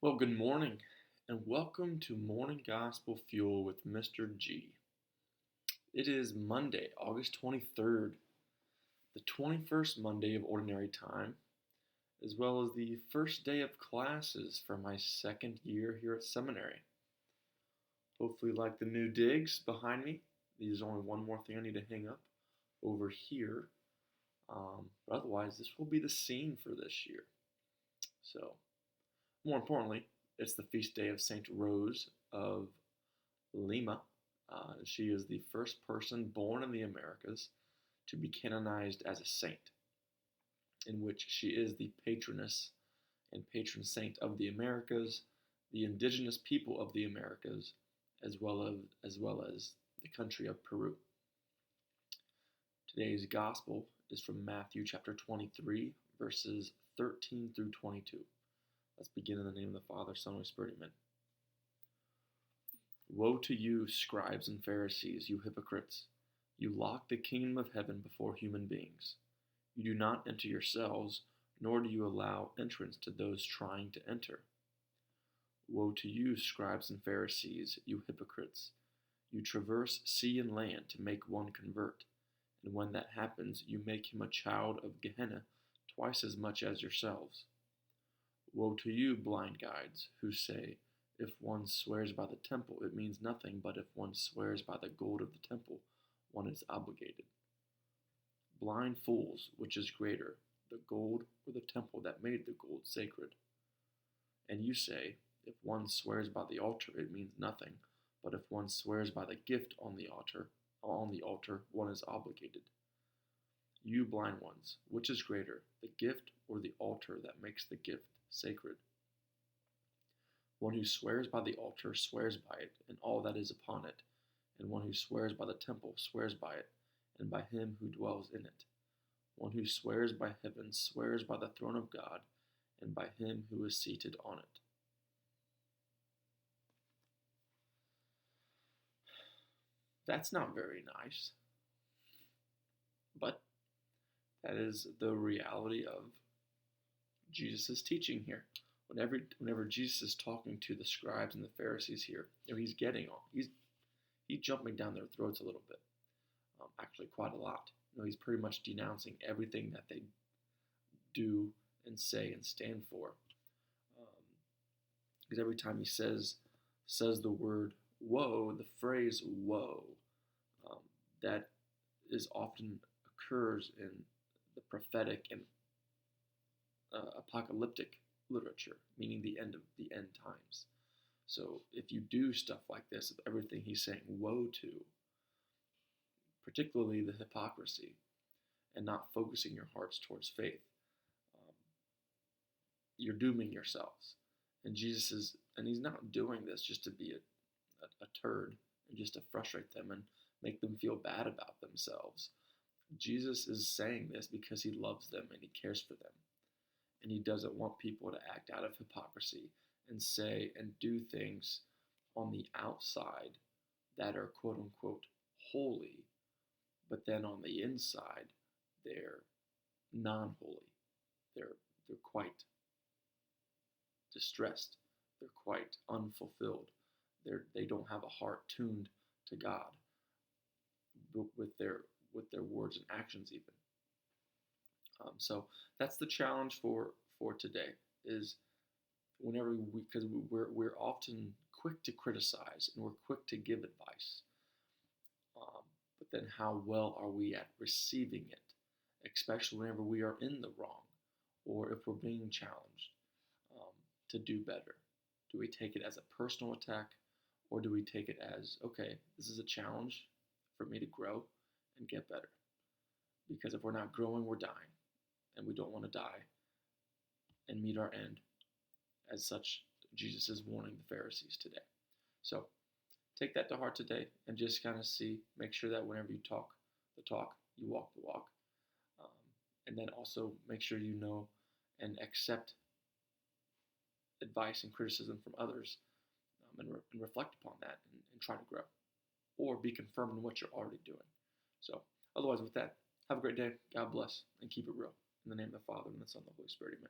Well, good morning, and welcome to Morning Gospel Fuel with Mr. G. It is Monday, August 23rd, the 21st Monday of Ordinary Time, as well as the first day of classes for my second year here at seminary. Hopefully, like the new digs behind me, there's only one more thing I need to hang up over here. But otherwise, this will be the scene for this year. So, more importantly, it's the feast day of Saint Rose of Lima. She is the first person born in the Americas to be canonized as a saint, in which she is the patroness and patron saint of the Americas, the indigenous people of the Americas, as well as the country of Peru. Today's gospel is from Matthew chapter 23, verses 13 through 22. Let's begin in the name of the Father, Son, and Holy Spirit. Amen. Woe to you, scribes and Pharisees, you hypocrites! You lock the kingdom of heaven before human beings. You do not enter yourselves, nor do you allow entrance to those trying to enter. Woe to you, scribes and Pharisees, you hypocrites! You traverse sea and land to make one convert, and when that happens, you make him a child of Gehenna twice as much as yourselves. Woe to you, blind guides, who say, if one swears by the temple, it means nothing, but if one swears by the gold of the temple, one is obligated. Blind fools, which is greater, the gold or the temple that made the gold sacred? And you say, if one swears by the altar, it means nothing, but if one swears by the gift on the altar, one is obligated. You blind ones, which is greater, the gift or the altar that makes the gift sacred? One who swears by the altar swears by it and all that is upon it, and one who swears by the temple swears by it and by him who dwells in it. One who swears by heaven swears by the throne of God and by him who is seated on it. That's not very nice, but that is the reality of Jesus' teaching here. Whenever Jesus is talking to the scribes and the Pharisees here, he's jumping down their throats a little bit, actually quite a lot. He's pretty much denouncing everything that they do and say and stand for, because every time he says the word woe, the phrase woe, that is often occurs in the prophetic and apocalyptic literature, meaning the end times. So if you do stuff like this, of everything he's saying woe to, particularly the hypocrisy, and not focusing your hearts towards faith, you're dooming yourselves. And he's not doing this just to be a turd and just to frustrate them and make them feel bad about themselves. Jesus is saying this because he loves them and he cares for them. And he doesn't want people to act out of hypocrisy and say and do things on the outside that are quote unquote holy, but then on the inside they're non-holy. They're quite distressed. They're quite unfulfilled. They don't have a heart tuned to God with their words and actions even. So that's the challenge for today, is whenever because we're often quick to criticize and we're quick to give advice, but then how well are we at receiving it, especially whenever we are in the wrong or if we're being challenged to do better? Do we take it as a personal attack, or do we take it as, okay, this is a challenge for me to grow and get better? Because if we're not growing, we're dying. And we don't want to die and meet our end. As such, Jesus is warning the Pharisees today. So take that to heart today and just kind of make sure that whenever you talk the talk, you walk the walk. And then also make sure you know and accept advice and criticism from others, and reflect upon that and try to grow. Or be confirmed in what you're already doing. So otherwise with that, have a great day. God bless and keep it real. In the name of the Father, and the Son, and the Holy Spirit. Amen.